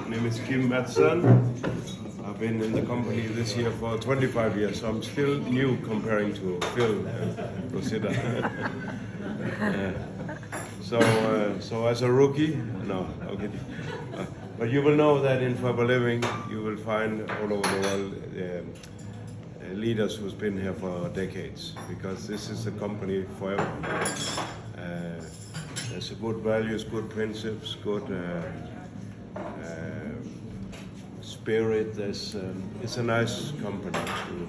My name is Kim Madsen. I've been in the company this year for 25 years, so I'm still new comparing to Phil and Rosita. So as a rookie, no, okay. But you will know that in Fiber Living, you will find all over the world leaders who's been here for decades, because this is a company forever. There's good values, good principles, good spirit. It's a nice company to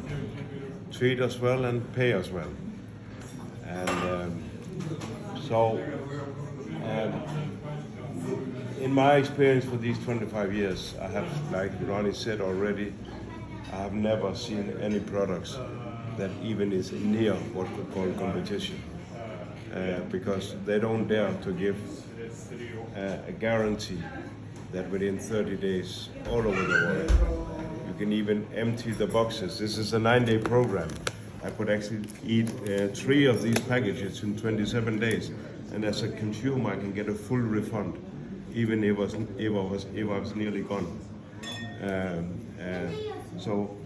treat us well and pay us well. And in my experience for these 25 years, I have, like Ronnie said already, I have never seen any products that even is near what we call competition. Because they don't dare to give a guarantee that within 30 days, all over the world, you can even empty the boxes. This is a 9-day program. I could actually eat 3 of these packages in 27 days, and as a consumer, I can get a full refund, even if I was nearly gone. So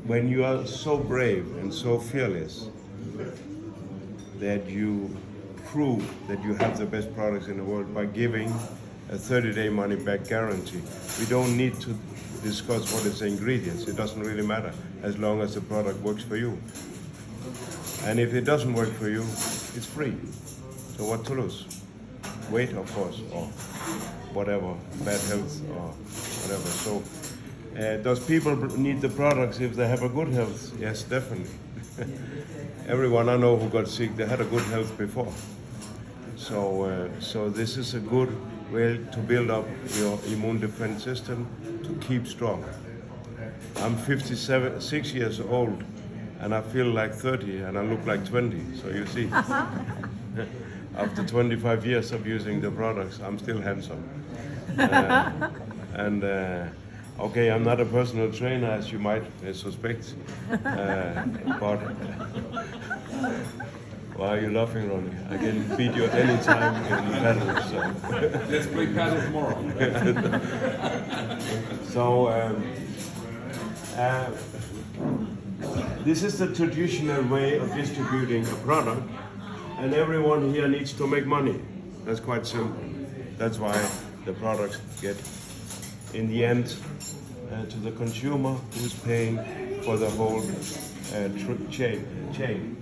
when you are so brave and so fearless, that you prove that you have the best products in the world by giving a 30-day money-back guarantee. We don't need to discuss what is the ingredients. It doesn't really matter as long as the product works for you. And if it doesn't work for you, it's free. So what to lose? Weight, of course, or whatever, bad health or whatever. So does people need the products if they have a good health? Yes, definitely. Everyone I know who got sick, they had a good health before. So this is a good way to build up your immune defense system to keep strong. I'm 6 years old, and I feel like 30, and I look like 20. So you see, after 25 years of using the products, I'm still handsome. Okay, I'm not a personal trainer, as you might suspect, but why are you laughing, Ronnie? I can beat you anytime in paddle. So. Let's play paddle tomorrow. So this is the traditional way of distributing a product, and everyone here needs to make money. That's quite simple. That's why the products get, in the end, to the consumer who's paying for the whole chain.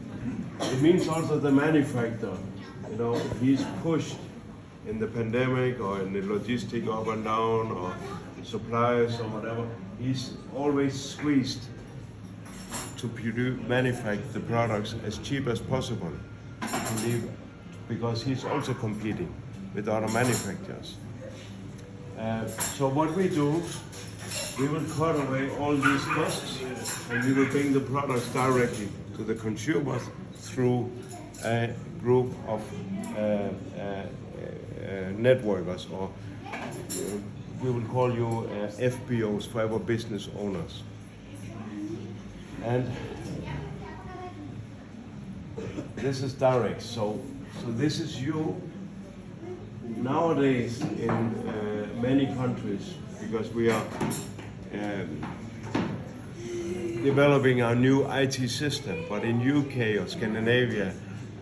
It means also the manufacturer, he's pushed in the pandemic or in the logistic up and down or suppliers or whatever. He's always squeezed to manufacture the products as cheap as possible, because he's also competing with other manufacturers. So what we do, we will cut away all these costs, and we will bring the products directly to the consumers through a group of networkers, or we will call you FBOs, fiber business owners. And this is direct. So this is you. Nowadays, in many countries, because we are developing our new IT system, but in UK or Scandinavia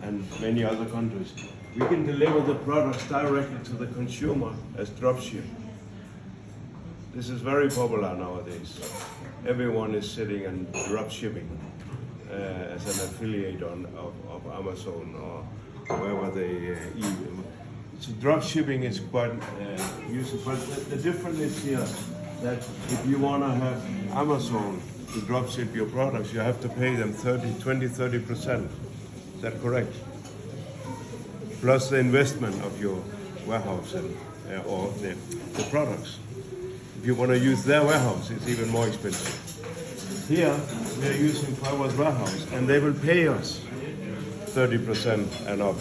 and many other countries, we can deliver the products directly to the consumer as dropship. This is very popular nowadays. Everyone is sitting and dropshipping as an affiliate of Amazon or wherever they eat. So dropshipping is quite useful. But the difference is here that if you want to have Amazon to dropship your products, you have to pay them 30%. Is that correct? Plus the investment of your warehouse and or the products. If you want to use their warehouse, it's even more expensive. Here, we are using Fiber's warehouse, and they will pay us 30% and up.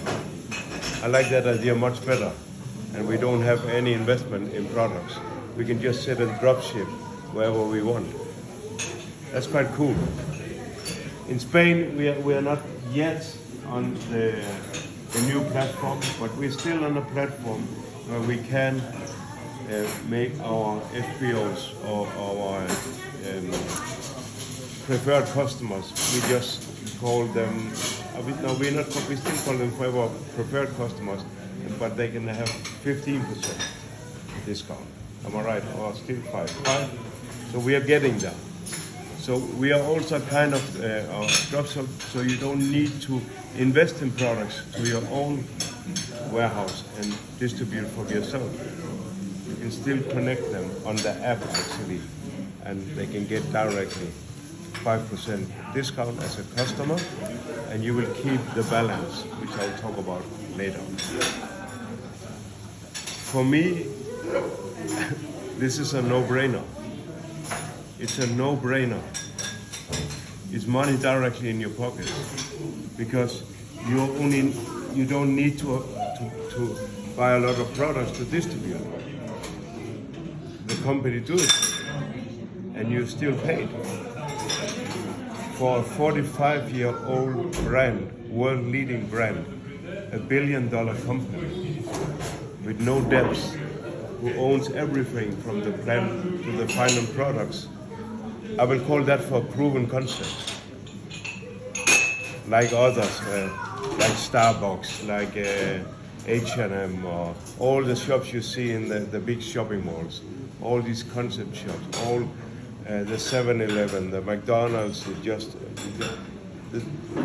I like that idea much better, and we don't have any investment in products. We can just sit and drop ship wherever we want. That's quite cool. In Spain, we are not yet on the new platform, but we're still on a platform where we can make our FBOs or our preferred customers. We just call them. We still call them forever preferred customers, but they can have 15% discount. Am I right? Or still 5? So we are getting there. So we are also kind of dropship, so you don't need to invest in products to your own warehouse and distribute for yourself. You can still connect them on the app actually, and they can get directly 5% discount as a customer, and you will keep the balance, which I'll talk about later. For me, this is a no-brainer. It's a no-brainer. It's money directly in your pocket because you don't need to buy a lot of products to distribute. The company do it, and you're still paid. For a 45-year-old brand, world-leading brand, a billion-dollar company with no debts, who owns everything from the plant to the final products, I will call that for a proven concept. Like others, like Starbucks, like H&M, or all the shops you see in the big shopping malls, all these concept shops, all the 7-Eleven, the McDonald's,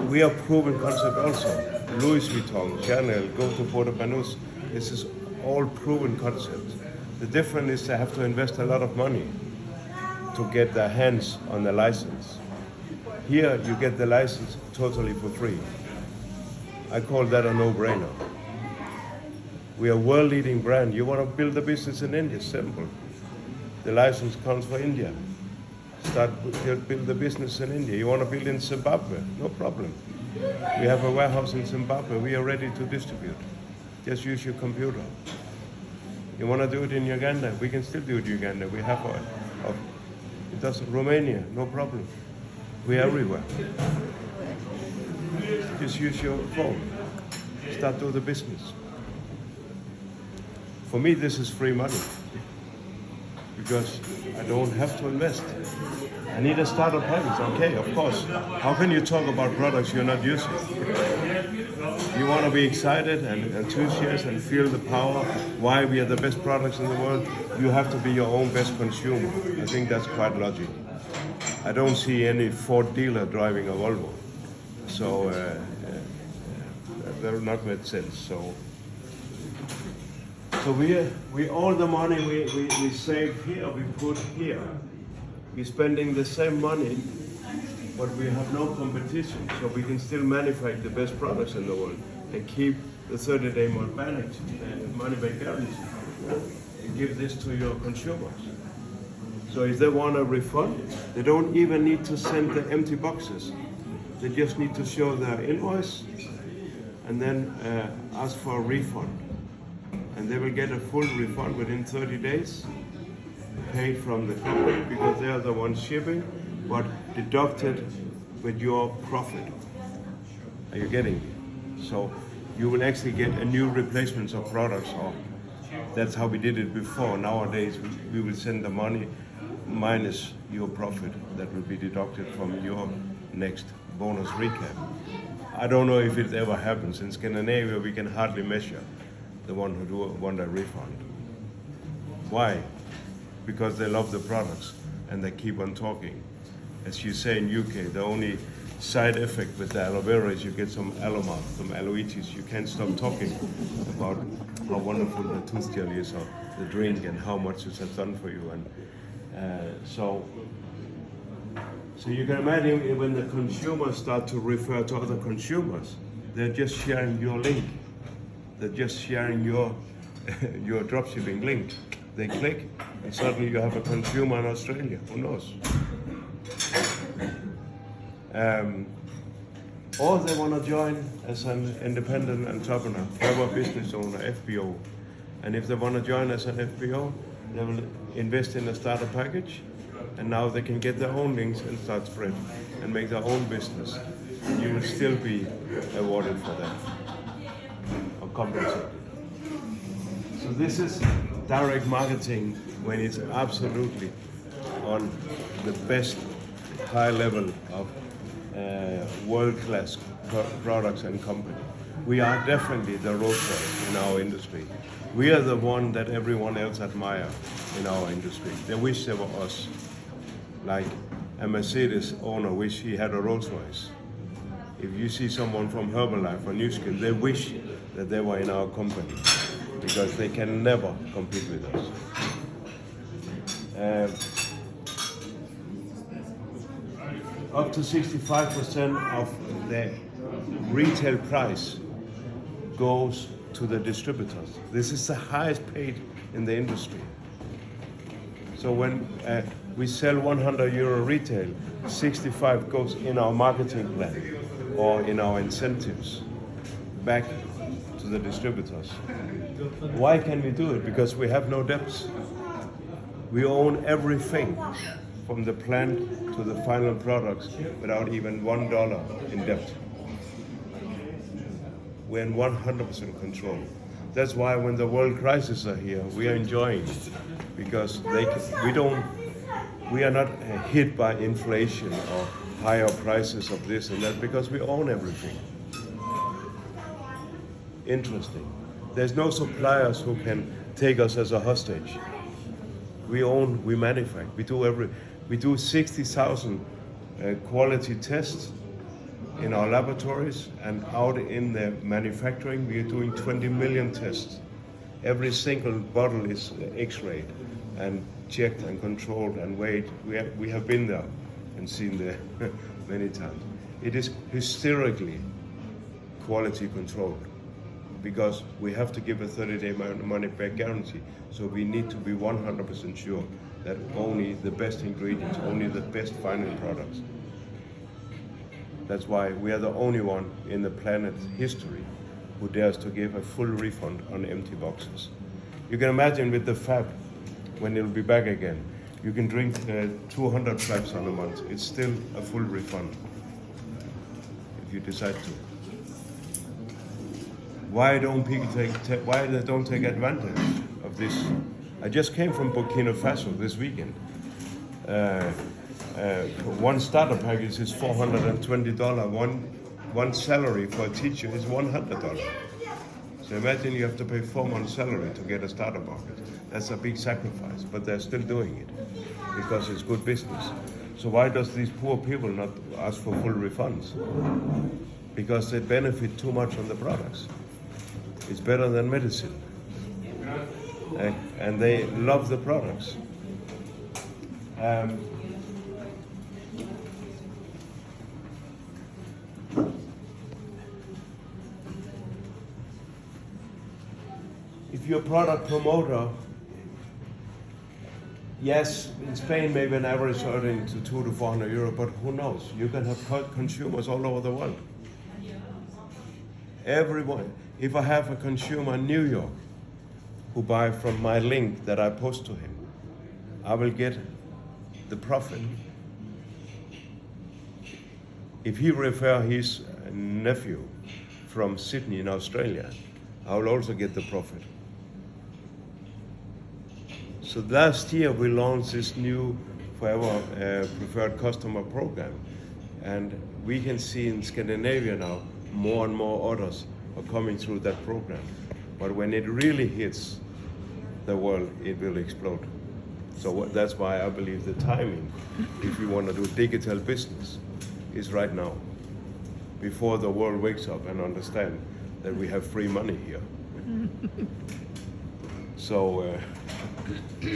we are proven concept also. Louis Vuitton, Chanel, go to Porto Banús, this is all proven concepts. The difference is they have to invest a lot of money to get their hands on the license. Here you get the license totally for free. I call that a no-brainer. We are a world-leading brand. You want to build a business in India, simple. The license comes for India. Build the business in India. You want to build in Zimbabwe, no problem. We have a warehouse in Zimbabwe. We are ready to distribute. Just use your computer. You want to do it in Uganda? We can still do it in Uganda. We have it does Romania, no problem. We are everywhere. Just use your phone. Start doing the business. For me, this is free money because I don't have to invest. I need a starter package, okay, of course. How can you talk about products you're not using? You want to be excited and enthusiastic and feel the power, why we are the best products in the world, you have to be your own best consumer. I think that's quite logical. I don't see any Ford dealer driving a Volvo. So that would not make sense. So we all the money we save here, we put here. We're spending the same money, but we have no competition, so we can still manufacture the best products in the world and keep the 30-day money back guarantee. And give this to your consumers. So if they want a refund, they don't even need to send the empty boxes. They just need to show their invoice and then ask for a refund. And they will get a full refund within 30 days, paid from the company because they are the ones shipping, but deducted with your profit. Are you getting it? So you will actually get a new replacements of products. Or that's how we did it before. Nowadays we will send the money minus your profit that will be deducted from your next bonus recap. I don't know if it ever happens. In Scandinavia, we can hardly measure the one who want a refund. Why? Because they love the products and they keep on talking. As you say in UK, the only side effect with the aloe vera is you get some aloma, some aloitis. You can't stop talking about how wonderful the tooth gel is or the drink and how much it has done for you. And so you can imagine when the consumers start to refer to other consumers, they're just sharing your link. They're just sharing your dropshipping link. They click, and suddenly you have a consumer in Australia. Who knows? Or they want to join as an independent entrepreneur, private business owner, FBO. And if they want to join as an FBO, they will invest in a starter package, and now they can get their own links and start spread and make their own business. You will still be awarded for that or compensated. So this is direct marketing when it's absolutely on the best high level of world-class products and company. We are definitely the Rolls Royce in our industry. We are the one that everyone else admire in our industry. They wish they were us. Like a Mercedes owner wish he had a Rolls Royce. If you see someone from Herbalife or New Skill, they wish that they were in our company because they can never compete with us. Up to 65% of the retail price goes to the distributors. This is the highest paid in the industry. So when we sell 100 euro retail, 65 goes in our marketing plan or in our incentives back to the distributors. Why can we do it? Because we have no debts. We own everything from the plant to the final products without even $1 in debt. We're in 100% control. That's why when the world crises are here, we are enjoying it because we are not hit by inflation or higher prices of this and that because we own everything. Interesting. There's no suppliers who can take us as a hostage. We own, we manufacture, we do 60,000 quality tests in our laboratories, and out in the manufacturing we are doing 20 million tests. Every single bottle is x-rayed and checked and controlled and weighed. We have been there and seen there many times. It is hysterically quality controlled because we have to give a 30-day money back guarantee. So we need to be 100% sure that only the best ingredients, only the best final products. That's why we are the only one in the planet's history who dares to give a full refund on empty boxes. You can imagine with the fab, when it'll be back again, you can drink 200 fabs on a month. It's still a full refund if you decide to. Why don't people why they don't take advantage of this? I just came from Burkina Faso this weekend. One starter package is $420. One salary for a teacher is $100. So imagine you have to pay 4 months' salary to get a starter package. That's a big sacrifice, but they're still doing it because it's good business. So why does these poor people not ask for full refunds? Because they benefit too much on the products. It's better than medicine. And they love the products. If you're a product promoter, yes, in Spain maybe an average earning to 200 to 400 euro, but who knows? You can have consumers all over the world. Everyone. If I have a consumer in New York who buy from my link that I post to him, I will get the profit. If he refer his nephew from Sydney in Australia, I will also get the profit. So last year we launched this new Forever Preferred Customer program, and we can see in Scandinavia now more and more orders are coming through that program. But when it really hits the world, it will explode. So that's why I believe the timing, if you want to do digital business, is right now, before the world wakes up and understand that we have free money here. So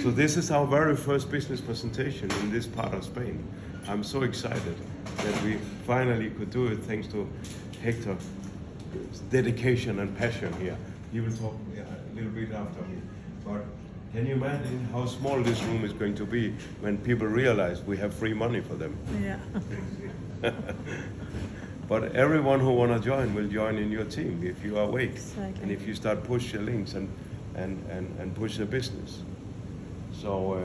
this is our very first business presentation in this part of Spain. I'm so excited that we finally could do it thanks to Hector's dedication and passion here. He will talk a little bit after me. But can you imagine how small this room is going to be when people realize we have free money for them? Yeah. But everyone who want to join will join in your team if you are awake. Exactly. And if you start push your links and push the business. So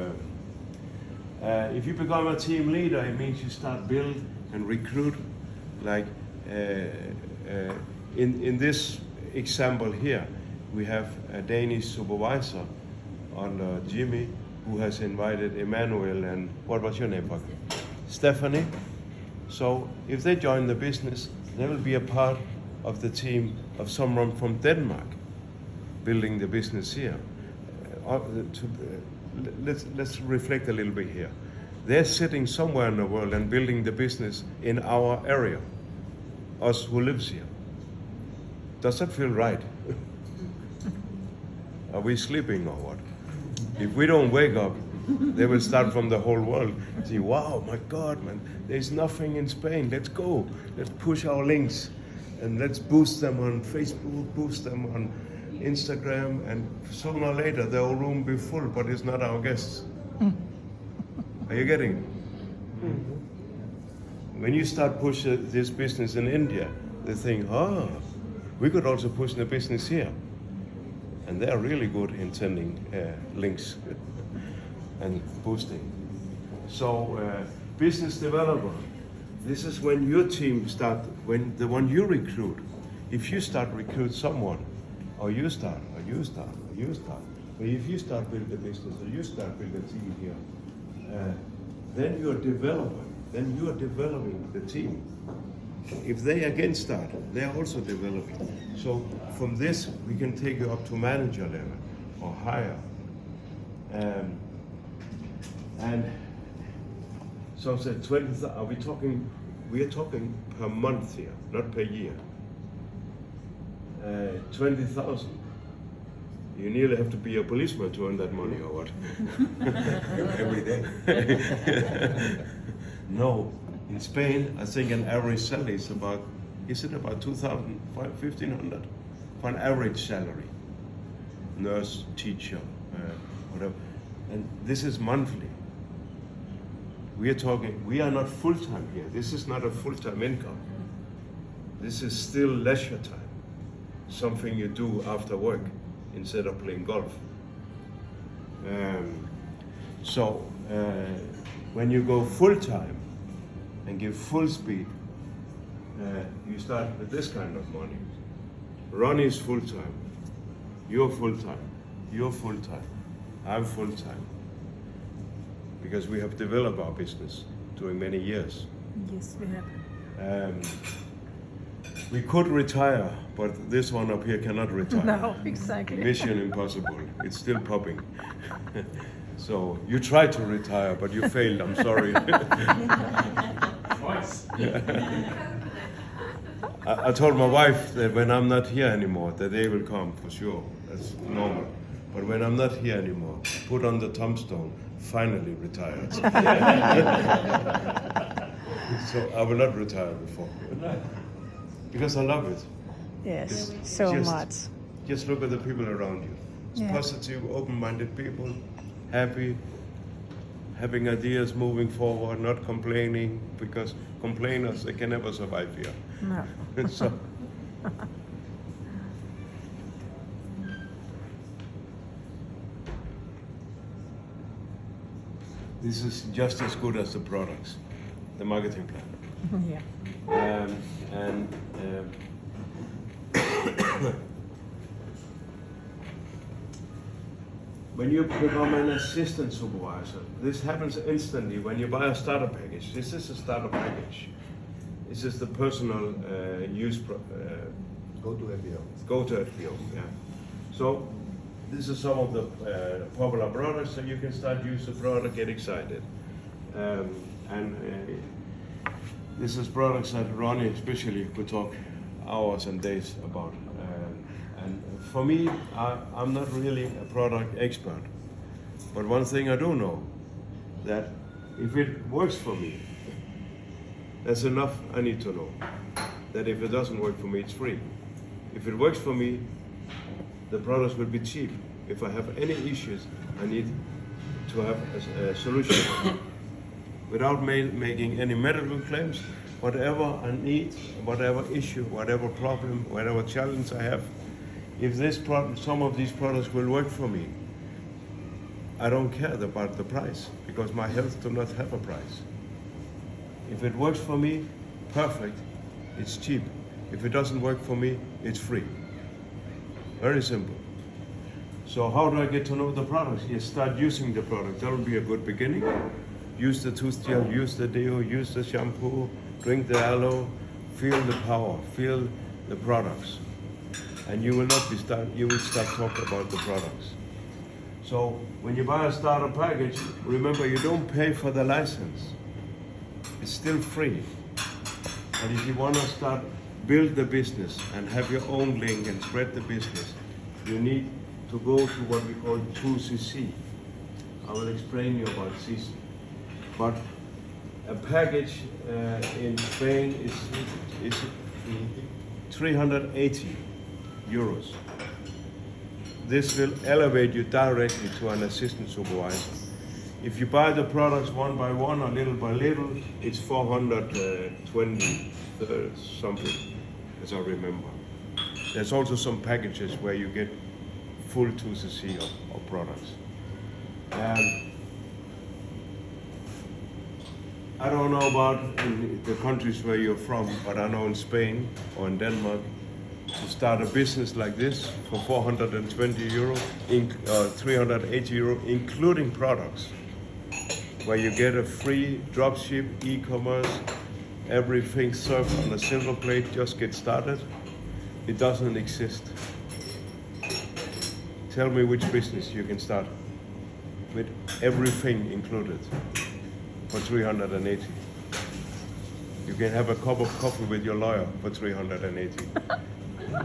if you become a team leader, it means you start build and recruit. Like in this example here, we have a Danish supervisor under Jimmy, who has invited Emmanuel and what was your name, Buck? Stephanie. So if they join the business, they will be a part of the team of someone from Denmark building the business here. Let's reflect a little bit here. They're sitting somewhere in the world and building the business in our area, us who lives here. Does that feel right? Are we sleeping or what? If we don't wake up, they will start from the whole world. See, wow, my God, man, there's nothing in Spain. Let's go. Let's push our links and let's boost them on Facebook, boost them on Instagram, and sooner or later their room will be full, but it's not our guests. Are you getting it? When you start pushing this business in India, they think, we could also push the business here. And they are really good in sending links and boosting. So business developer, this is when your team start, when the one you recruit, if you start recruit someone, or you start, but if you start building a business, or you start building a team here, then you're developing the team. If they again start, they are also developing. So from this, we can take you up to manager level or higher. And so I said, 20, we are talking per month here, not per year. 20,000. You nearly have to be a policeman to earn that money, or what? Every day. No. In Spain, I think an average salary is about 2,000, 1,500 for an average salary? Nurse, teacher, whatever. And this is monthly. We are not full-time here. This is not a full-time income. This is still leisure time. Something you do after work instead of playing golf. When you go full-time, and give full speed, you start with this kind of money. Ronnie is full-time, you're full-time, you're full-time, I'm full-time. Because we have developed our business during many years. Yes, we have. We could retire, but this one up here cannot retire. No, exactly. Mission impossible, it's still popping. So you tried to retire, but you failed, I'm sorry. Twice. I told my wife that when I'm not here anymore, the day will come for sure. That's normal. But when I'm not here anymore, put on the tombstone, finally retired. So I will not retire before. Because I love it. Yes, It's so much. Just look at the people around you. It's Yeah. positive, open-minded people, happy, having ideas, moving forward, not complaining, because complainers, they can never survive here. No. So, this is just as good as the products, the marketing plan. Yeah. When you become an assistant supervisor, this happens instantly when you buy a starter package. This is a starter package. This is the personal use. Go to FBO. Go to FBO, yeah. So this is some of the popular products, so you can start use the product, get excited. This is products that Ronnie especially could talk hours and days about. And for me, I'm not really a product expert, but one thing I do know, that if it works for me, that's enough I need to know. That if it doesn't work for me, it's free. If it works for me, the products will be cheap. If I have any issues, I need to have a solution. Without making any medical claims, whatever I need, whatever issue, whatever problem, whatever challenge I have, if some of these products will work for me, I don't care about the price, because my health does not have a price. If it works for me, perfect, it's cheap. If it doesn't work for me, it's free. Very simple. So how do I get to know the products? You start using the product. That will be a good beginning. Use the tooth gel, use the deo, use the shampoo, drink the aloe, feel the power, feel the products. And you will start talking about the products. So when you buy a starter package, remember you don't pay for the license. It's still free. But if you want to start build the business and have your own link and spread the business, you need to go to what we call 2cc. I will explain you about CC. But a package in Spain is 380 euros. This will elevate you directly to an assistant supervisor. If you buy the products one by one or little by little, it's 420 something, as I remember. There's also some packages where you get full 2cc of products. I don't know about in the countries where you're from, but I know in Spain or in Denmark, to start a business like this for 420 euro, 380 euro, including products, where you get a free dropship, e-commerce, everything served on a silver plate, just get started. It doesn't exist. Tell me which business you can start with everything included for 380. You can have a cup of coffee with your lawyer for 380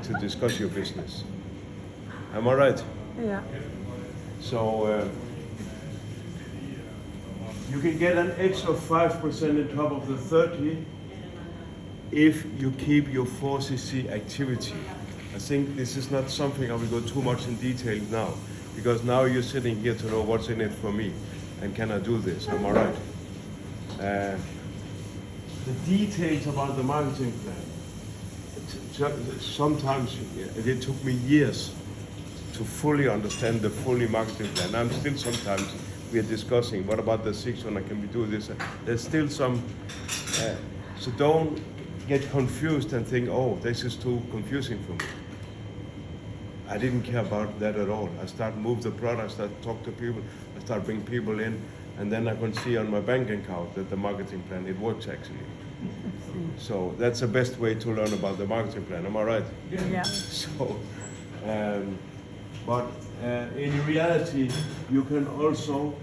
to discuss your business. Am I right? Yeah. So you can get an extra 5% on top of the 30 if you keep your 4cc activity. I think this is not something I will go too much in detail now, because now you're sitting here to know what's in it for me and can I do this, am I right? The details about the marketing plan, sometimes it took me years to fully understand the fully marketing plan. I'm still sometimes, we are discussing, what about the sixth one, can we do this? There's still some, so don't get confused and think, oh, this is too confusing for me. I didn't care about that at all. I start move the products, start talk to people, I start bring people in, and then I can see on my bank account that the marketing plan, it works actually. So that's the best way to learn about the marketing plan, am I right? Yeah. So, but in reality, you can also,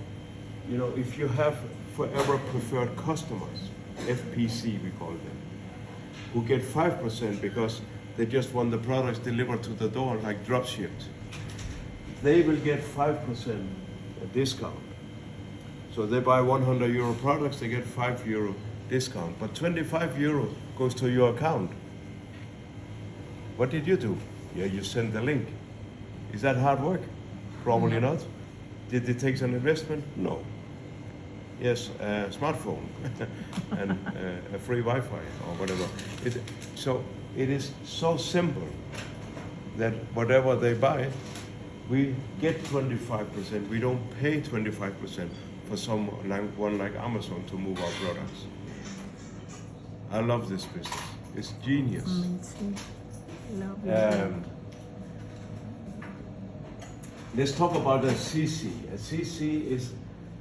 you know, if you have forever preferred customers, FPC we call them, who get 5% because they just want the products delivered to the door like drop shipped, they will get 5% discount. So they buy 100 euro products, they get 5 euro discount, but 25 euro goes to your account. What did you do? Yeah, you send the link. Is that hard work? Probably not. Did it take an investment? No. Yes, a smartphone and a free Wi-Fi or whatever. So it is so simple that whatever they buy, we get 25%. We don't pay 25% for someone like Amazon to move our products. I love this business. It's genius. Amazing. Lovely. Let's talk about a CC. A CC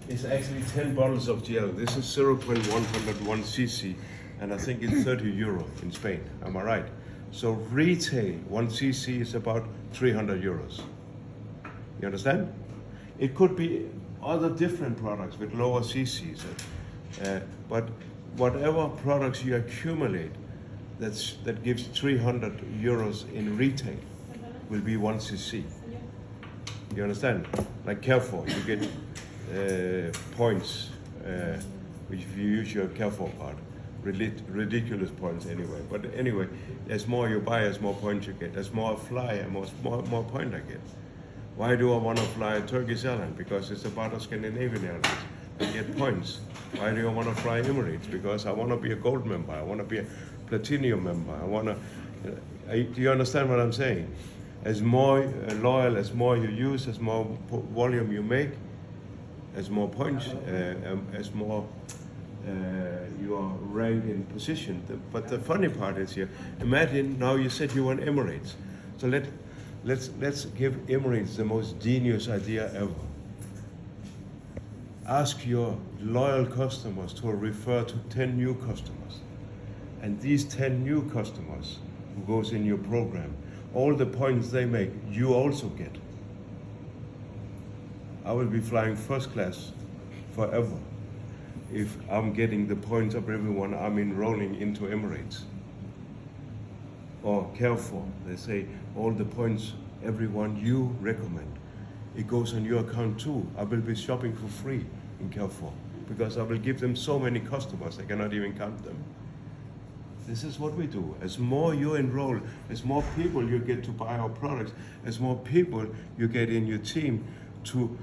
is actually 10 bottles of gel. This is 0.101 cc, and I think it's 30 euro in Spain. Am I right? So retail 1 cc is about 300 euros. You understand? It could be other different products with lower cc's, but whatever products you accumulate that gives 300 euros in retail will be 1 cc. You understand? Like Carrefour, you get points, which if you use your Carrefour card, ridiculous points anyway. But anyway, as more you buy, as more points you get. As more I fly, more point I get. Why do I want to fly Turkish Airlines? Because it's a part of Scandinavian Airlines. I get points. Why do I want to fly Emirates? Because I want to be a gold member. I want to be a platinum member. I want to. Do you understand what I'm saying? As more loyal, as more you use, as more volume you make, as more points, as more you are ranked in position. But the funny part is here, imagine now you said you want Emirates. So let's give Emirates the most genius idea ever. Ask your loyal customers to refer to 10 new customers. And these 10 new customers who goes in your program, all the points they make, you also get. I will be flying first class forever if I'm getting the points of everyone I'm enrolling into Emirates. Or Carrefour, they say all the points, everyone you recommend, it goes on your account too. I will be shopping for free in Carrefour because I will give them so many customers, I cannot even count them. This is what we do. As more you enroll, as more people you get to buy our products, as more people you get in your team to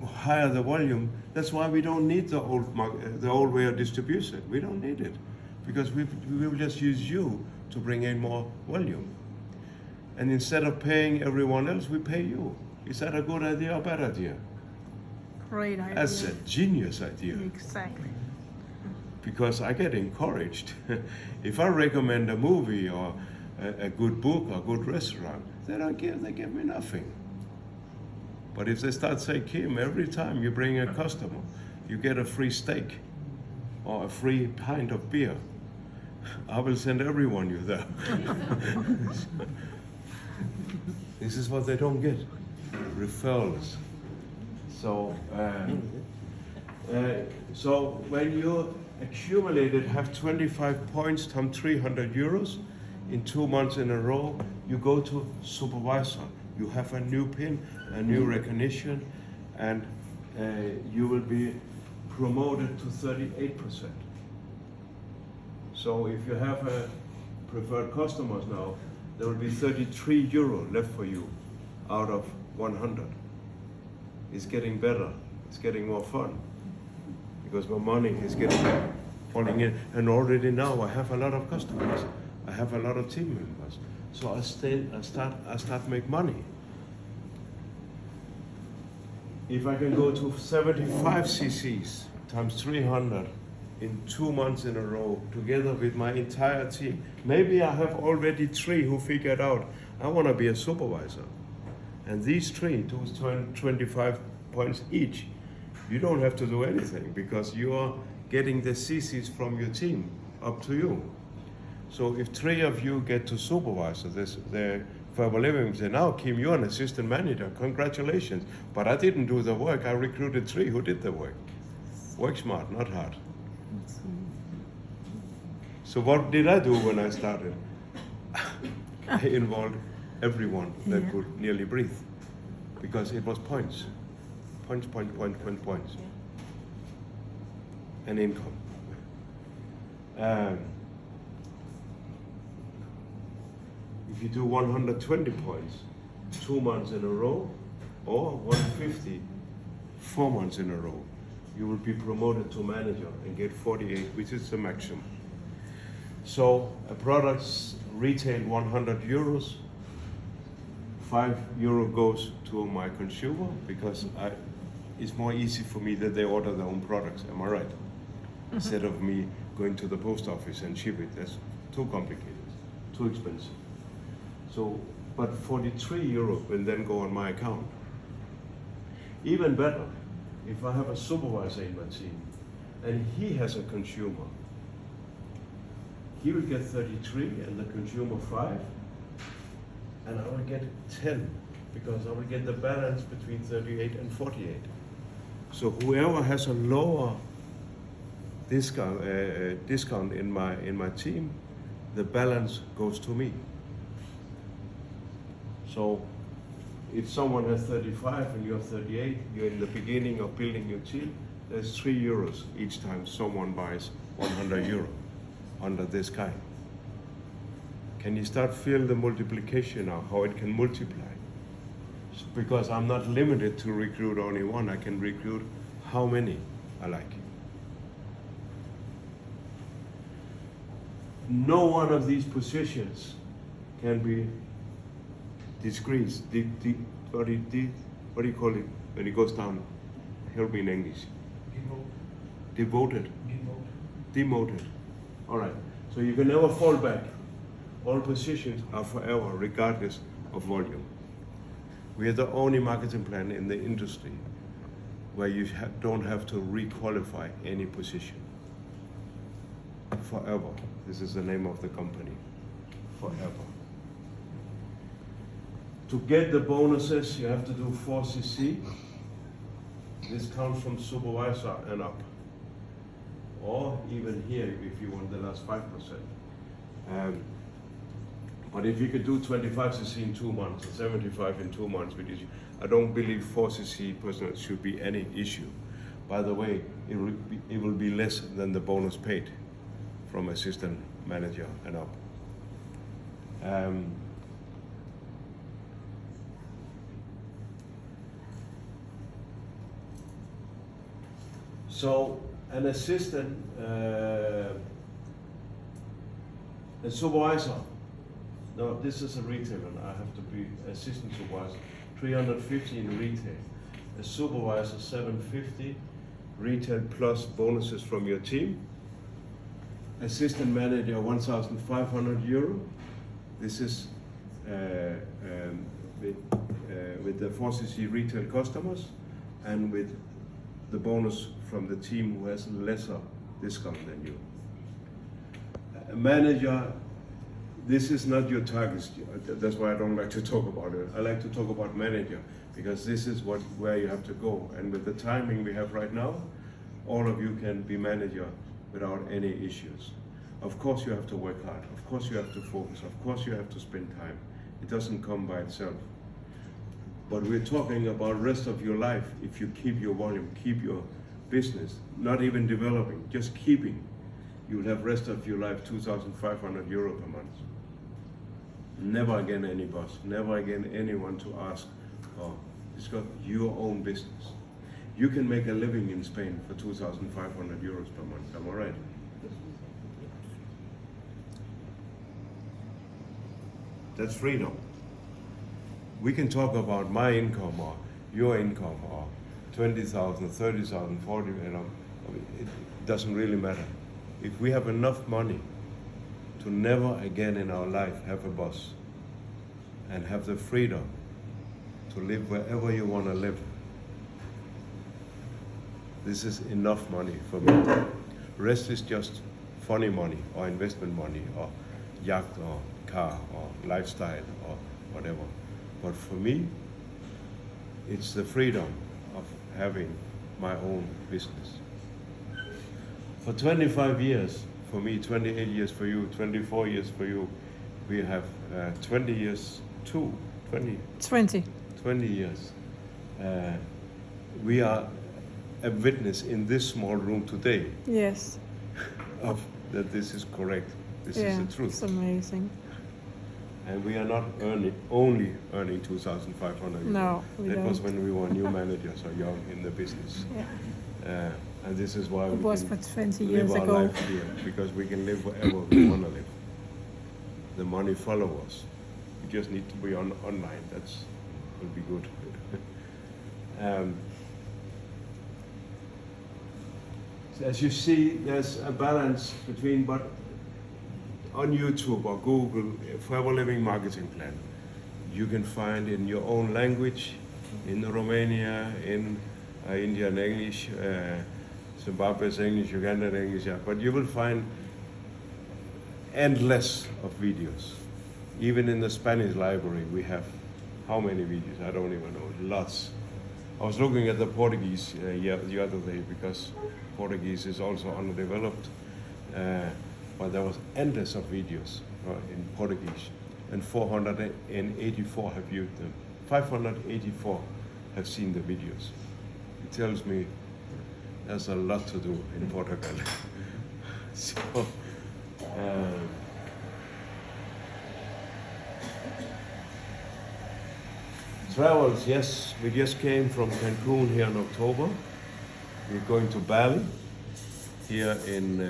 higher the volume. That's why we don't need the old way of distribution. We don't need it because we will just use you to bring in more volume. And instead of paying everyone else, we pay you. Is that a good idea or bad idea? Great idea. That's a genius idea. Exactly. Because I get encouraged. If I recommend a movie or a good book or a good restaurant, they give me nothing. But if they start saying, Kim, every time you bring a customer, you get a free steak or a free pint of beer, I will send everyone you there. This is what they don't get, referrals. So when you accumulated, have 25 points times 300 euros in 2 months in a row, you go to supervisor. You have a new pin, a new recognition, and you will be promoted to 38%. So if you have a preferred customers now, there will be 33 euro left for you out of 100. It's getting better. It's getting more fun because my money is getting falling in. And already now I have a lot of customers. I have a lot of team members. So I start to make money. If I can go to 75 cc's times 300 in 2 months in a row, together with my entire team, maybe I have already 3 who figured out I want to be a supervisor. And these 3 do 25 points each. You don't have to do anything because you are getting the cc's from your team up to you. So if 3 of you get to supervisor, the Verbal Living say, now Kim, you're an assistant manager, congratulations. But I didn't do the work, I recruited 3 who did the work. Work smart, not hard. So what did I do when I started? I involved everyone that could nearly breathe because it was points. Points. And income. If you do 120 points 2 months in a row or 150 4 months in a row, you will be promoted to manager and get 48, which is the maximum. So a product's retail 100 euros, 5 euro goes to my consumer because it's more easy for me that they order their own products, am I right? Instead of me going to the post office and ship it, that's too complicated, too expensive. So, but 43 euro will then go on my account. Even better, if I have a supervisor in my team and he has a consumer, he will get 33 and the consumer 5, and I will get 10 because I will get the balance between 38 and 48. So whoever has a lower discount in my team, the balance goes to me. So if someone has 35 and you're 38, you're in the beginning of building your team, there's 3 euros each time someone buys 100 euro under this kind. Can you start feel the multiplication now, how it can multiply? Because I'm not limited to recruit only one, I can recruit how many I like. No one of these positions can be decreased. What do you call it when it goes down? Help me in English. Devoted. Demoted. All right. So you can never fall back. All positions are forever, regardless of volume. We are the only marketing plan in the industry where you don't have to re-qualify any position. Forever. This is the name of the company. Forever. To get the bonuses, you have to do 4cc. This comes from supervisor and up. Or even here, if you want the last 5%. But if you could do 25cc in 2 months, or 75 in 2 months, I don't believe 4cc personal should be any issue. By the way, it will be less than the bonus paid from assistant manager and up. So an assistant, a supervisor. No, this is a retailer. I have to be assistant supervisor. 350 in retail. A supervisor 750. Retail plus bonuses from your team. Assistant manager 1,500 euro. This is with the 4cc retail customers and with the bonus from the team who has lesser discount than you. A manager, this is not your target. That's why I don't like to talk about it. I like to talk about manager because this is where you have to go. And with the timing we have right now, all of you can be manager without any issues. Of course you have to work hard. Of course you have to focus. Of course you have to spend time. It doesn't come by itself. But we're talking about rest of your life. If you keep your volume, keep your business, not even developing, just keeping, you will have rest of your life 2,500 euro per month. Never again any boss, never again anyone to ask, oh, it's got your own business. You can make a living in Spain for 2,500 euros per month, am I right? That's freedom. We can talk about my income or your income or 20,000, 30,000, 40, it doesn't really matter. If we have enough money to never again in our life have a boss and have the freedom to live wherever you want to live, this is enough money for me. Rest is just funny money or investment money or yacht or car or lifestyle or whatever. But for me, it's the freedom of having my own business. For 25 years, for me, 28 years for you, 24 years for you, we have 20 years too, 20 years. We are a witness in this small room today. Yes. Of that this is correct. This is the truth. It's amazing. And we are not only earning 2,500 euros. No, we That don't. was when we were new managers or young in the business. Yeah. And this is why It we was can for 20 live years our ago. life here, because we can live wherever we want to live. The money follows us. We just need to be online. That's will be good. So as you see, there's a balance between, but on YouTube or Google, Forever Living Marketing Plan, you can find in your own language, in Romania, in Indian English, Zimbabwe's English, Ugandan English, yeah. But you will find endless of videos. Even in the Spanish library, we have how many videos? I don't even know, lots. I was looking at the Portuguese the other day because Portuguese is also underdeveloped. But there was endless of videos in Portuguese, and 484 have viewed them. 584 have seen the videos. It tells me there's a lot to do in Portugal. So, travels, yes, we just came from Cancun here in October. We're going to Bali here in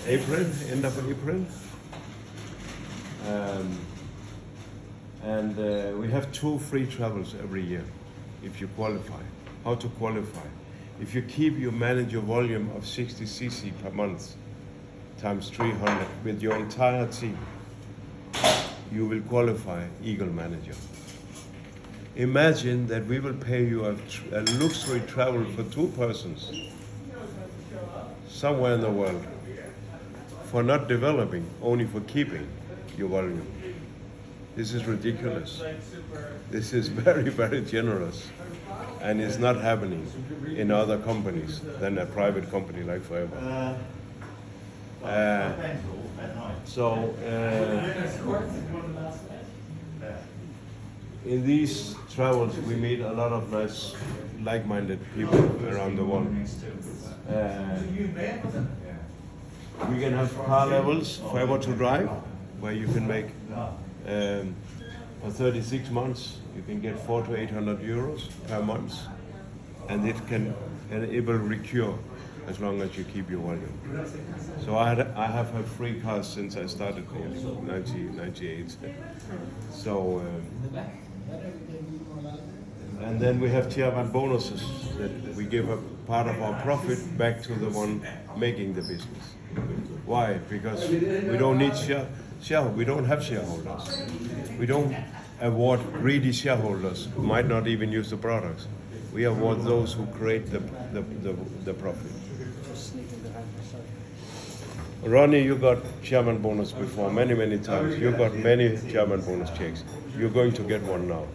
April, end of April. And we have 2 free travels every year if you qualify. How to qualify? If you keep your manager volume of 60 cc per month times 300 with your entire team, you will qualify Eagle Manager. Imagine that we will pay you a luxury travel for 2 persons somewhere in the world for not developing, only for keeping your volume. This is ridiculous. This is very, very generous. And it's not happening in other companies than a private company like Forever. In these travels, we meet a lot of nice, like-minded people around the world. We can have car levels forever to drive, where you can make for 36 months you can get 400 to 800 euros per month, and it will recur as long as you keep your volume. So I have had 3 cars since I started in 1998. So. And then we have tier 1 bonuses that we give a part of our profit back to the one making the business. Why? Because we don't need we don't have shareholders. We don't award greedy shareholders who might not even use the products. We award those who create the profit. Ronnie, you got chairman bonus before many times. You got many chairman bonus checks. You're going to get one now.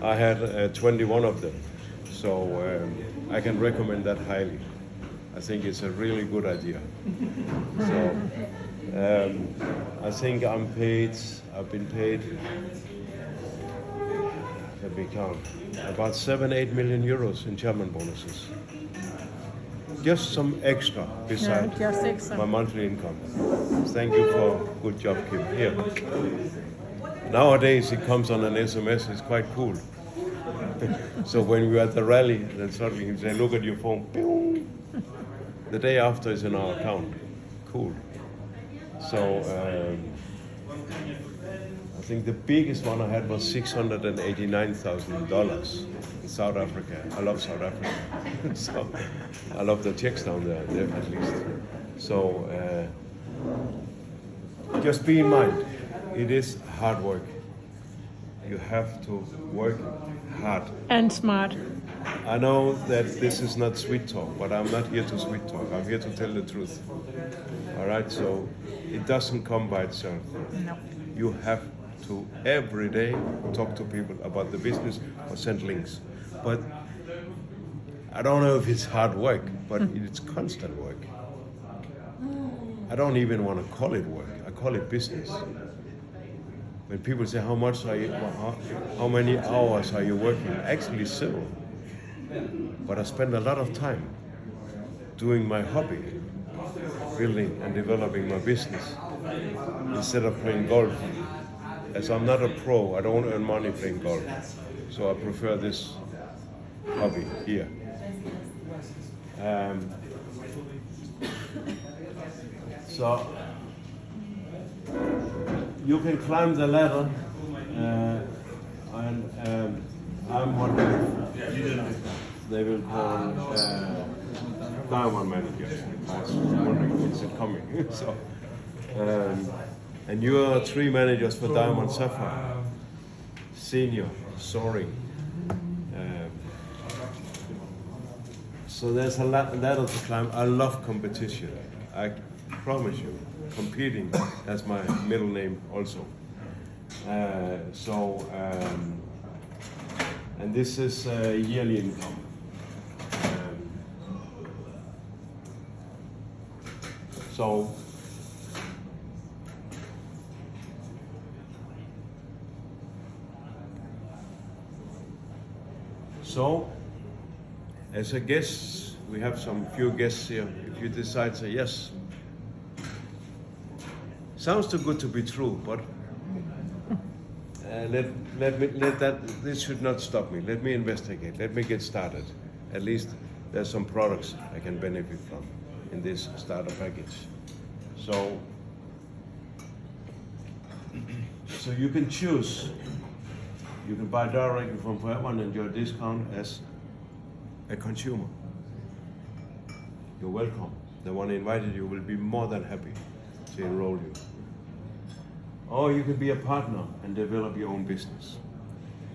I had 21 of them, so I can recommend that highly. I think it's a really good idea. So I think I've been paid, let me count, about 7-8 million euros in chairman bonuses. Just some extra besides just extra. my monthly income. Thank you for good job, Kim. Here. Nowadays it comes on an SMS. It's quite cool. So when we're at the rally, then suddenly you say, "Look at your phone." Pew! The day after is in our account. Cool. So I think the biggest one I had was $689,000 in South Africa. I love South Africa. So I love the checks down there at least. So just be in mind, it is hard work. You have to work hard. And smart. I know that this is not sweet talk, but I'm not here to sweet talk. I'm here to tell the truth. All right, so it doesn't come by itself. No. You have to every day talk to people about the business or send links. But I don't know if it's hard work, but it's constant work. I don't even want to call it work. I call it business. When people say, how many hours are you working? Actually 0. But I spend a lot of time doing my hobby, building and developing my business, instead of playing golf. As I'm not a pro, I don't earn money playing golf. So I prefer this hobby here. So you can climb the ladder, and I'm what they will call diamond manager. I was wondering, is it coming? So, and you are 3 managers for Diamond Sapphire, senior, soaring. So there's a ladder to climb. I love competition. I promise you, competing, that's my middle name also. And this is yearly income. So, as a guest, we have some few guests here. If you decide to say yes, sounds too good to be true, but this should not stop me. Let me investigate. Let me get started. At least there's some products I can benefit from in this starter package. So you can choose. You can buy directly from Forever and enjoy a discount as a consumer. You're welcome. The one who invited you will be more than happy to enroll you. Or you could be a partner and develop your own business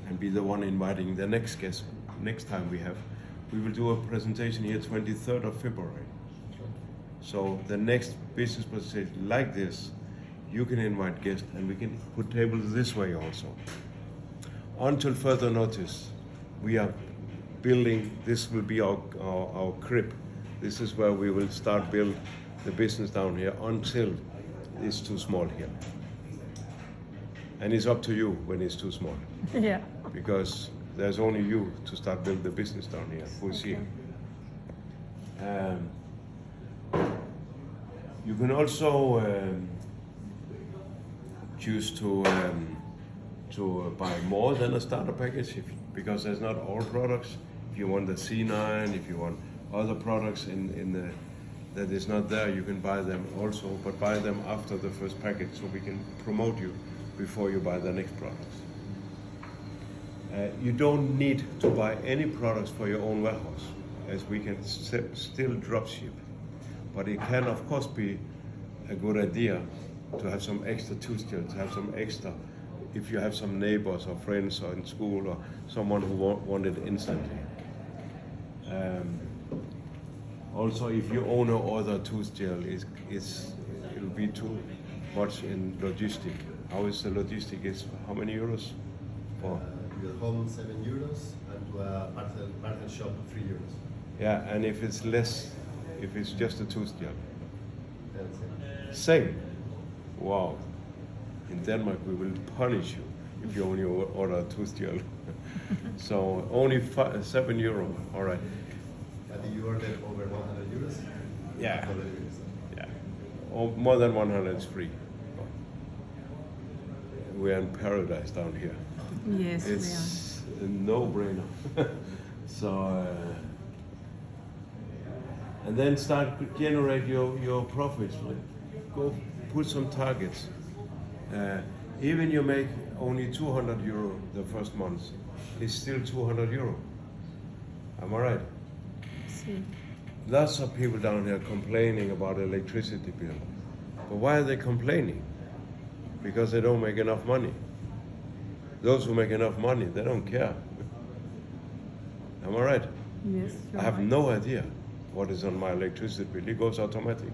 and be the one inviting the next guest. Next time we will do a presentation here 23rd of February. So the next business presentation like this, you can invite guests and we can put tables this way also. Until further notice, we are building, this will be our crib. This is where we will start build the business down here until it's too small here. And it's up to you when it's too small, Yeah. because there's only you to start build the business down here. We'll see. You can also choose to buy more than a starter package because there's not all products. If you want the C9, if you want other products that is not there, you can buy them also, but buy them after the first package so we can promote you before you buy the next products. You don't need to buy any products for your own warehouse, as we can still drop ship. But it can of course be a good idea to have some extra tools, to have some extra, if you have some neighbors or friends or in school or someone who wanted instantly. Also, if you own or order tooth gel, it'll be too much in logistic. How is the logistic? Is how many euros? For? Your home €7 and to a parcel shop €3. Yeah, and if it's less, if it's just a tooth gel? That's it. Same. Wow. In Denmark, we will punish you if you only order a tooth gel. So only €7. All right. But if you order over €100, Yeah. for delivery, so. Yeah. Or more than 100 is free. We're in paradise down here. Yes, we are. It's a no-brainer. So, and then start to generate your profits. Go put some targets. Even you make only €200 the first month, it's still €200. Am I right? See. Lots of people down here complaining about electricity bill. But why are they complaining? Because they don't make enough money. Those who make enough money, they don't care. Am I right? Yes, you're I have right. no idea what is on my electricity bill. It goes automatic.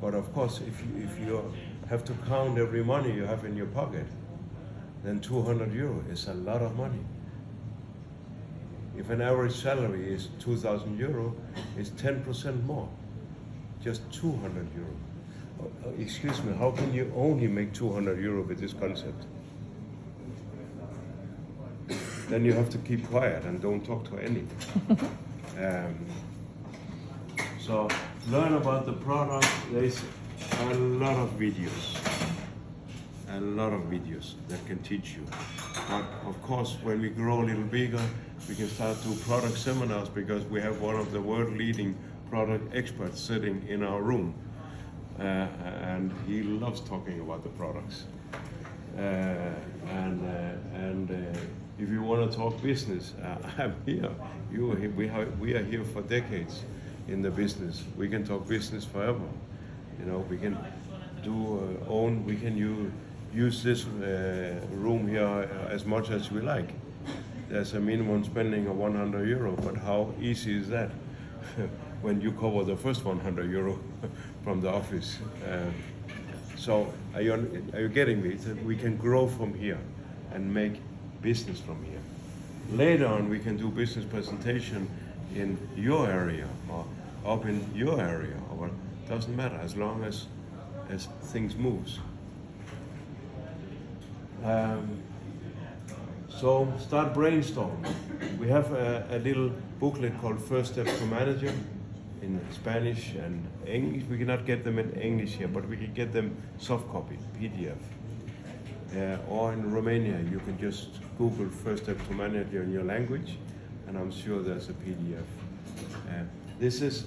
But of course, if you have to count every money you have in your pocket, then €200 is a lot of money. If an average salary is €2,000, it's 10% more. Just €200. Excuse me, how can you only make €200 with this concept? Then you have to keep quiet and don't talk to anyone. So learn about the product. There's a lot of videos. A lot of videos that can teach you. But of course, when we grow a little bigger, we can start to product seminars because we have one of the world leading product experts sitting in our room. And he loves talking about the products. If you want to talk business, I'm here. We are here for decades in the business. We can talk business forever. You know, we can we can use this room here as much as we like. There's a minimum spending of €100, but how easy is that when you cover the first €100 from the office? So are you getting me? We can grow from here and make business from here. Later on, we can do business presentation in your area or up in your area, or doesn't matter as long as things moves. So start brainstorming. We have a little booklet called First Step to Manager in Spanish and English. We cannot get them in English here, but we can get them soft copy, PDF. Or in Romania, you can just Google First Step to Manager in your language, and I'm sure there's a PDF. This is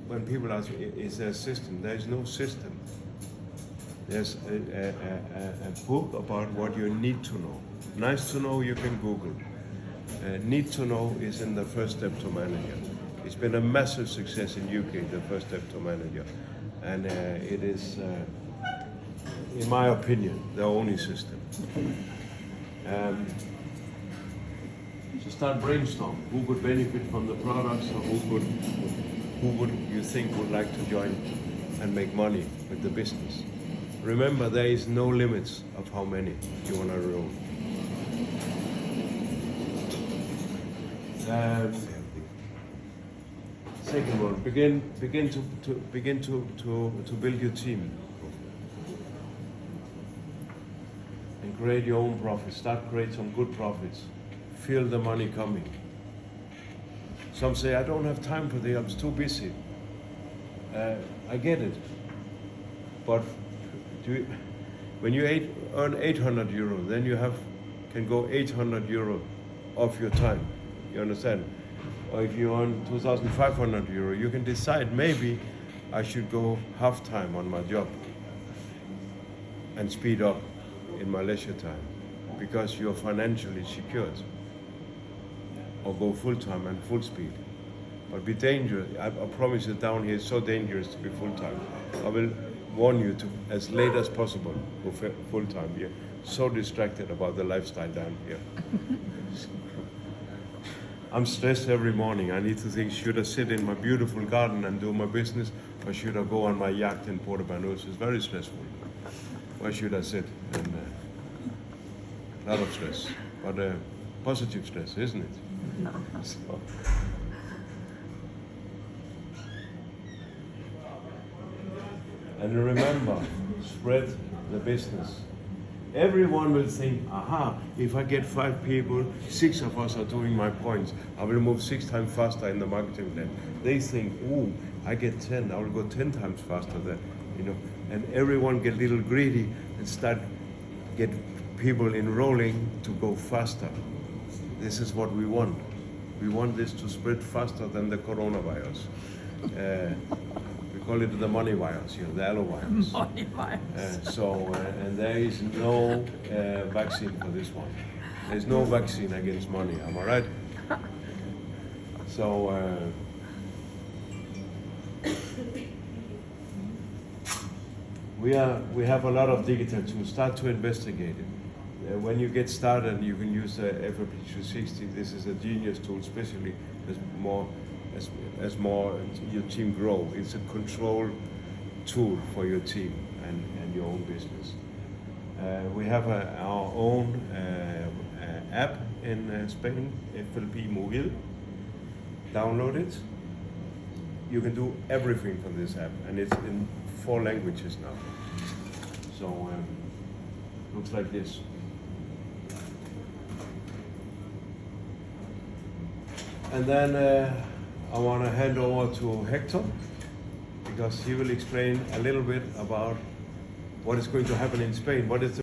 when people ask, is there a system? There is no system. There's a book about what you need to know. Nice to know, you can Google. Need to know is in the First Step to Manager. It's been a massive success in UK, the First Step to Manager. And in my opinion, the only system. So start brainstorm. Who could benefit from the products, or who would you think would like to join and make money with the business? Remember, there is no limits of how many you want to enroll. Second one, begin to build your team and create your own profits. Start create some good profits. Feel the money coming. Some say, I don't have time for this, I'm too busy. I get it. But when you earn 800 euro, then you can go 800 euro of your time. You understand? Or if you earn 2,500 euro, you can decide maybe I should go half time on my job and speed up in my leisure time because you're financially secured. Or go full time and full speed. But be dangerous. I promise you, down here it's so dangerous to be full time. I will warn you to, as late as possible, go full time. You're so distracted about the lifestyle down here. I'm stressed every morning. I need to think, should I sit in my beautiful garden and do my business, or should I go on my yacht in Puerto Banús? It's very stressful. Where should I sit? And a lot of stress, but positive stress, isn't it? No. So. And remember, spread the business. Everyone will think, aha, if I get 5 people, 6 of us are doing my points, I will move 6 times faster in the marketing plan. They think, ooh, I get 10, I will go 10 times faster there, you know. And everyone get a little greedy and start get people enrolling to go faster. This is what we want. We want this to spread faster than the coronavirus. We call it the money virus, the yellow virus. Money virus. And there is no vaccine for this one. There's no vaccine against money, am I right? So, we have a lot of digital tools. Start to investigate it. When you get started, you can use the FAP 360. This is a genius tool, especially as more your team grow. It's a control tool for your team and your own business. We have our own app in Spain, FLP Móvil. Download it. You can do everything from this app, and it's in 4 languages now. So looks like this. And then I want to hand over to Hector, because he will explain a little bit about what is going to happen in Spain. What is the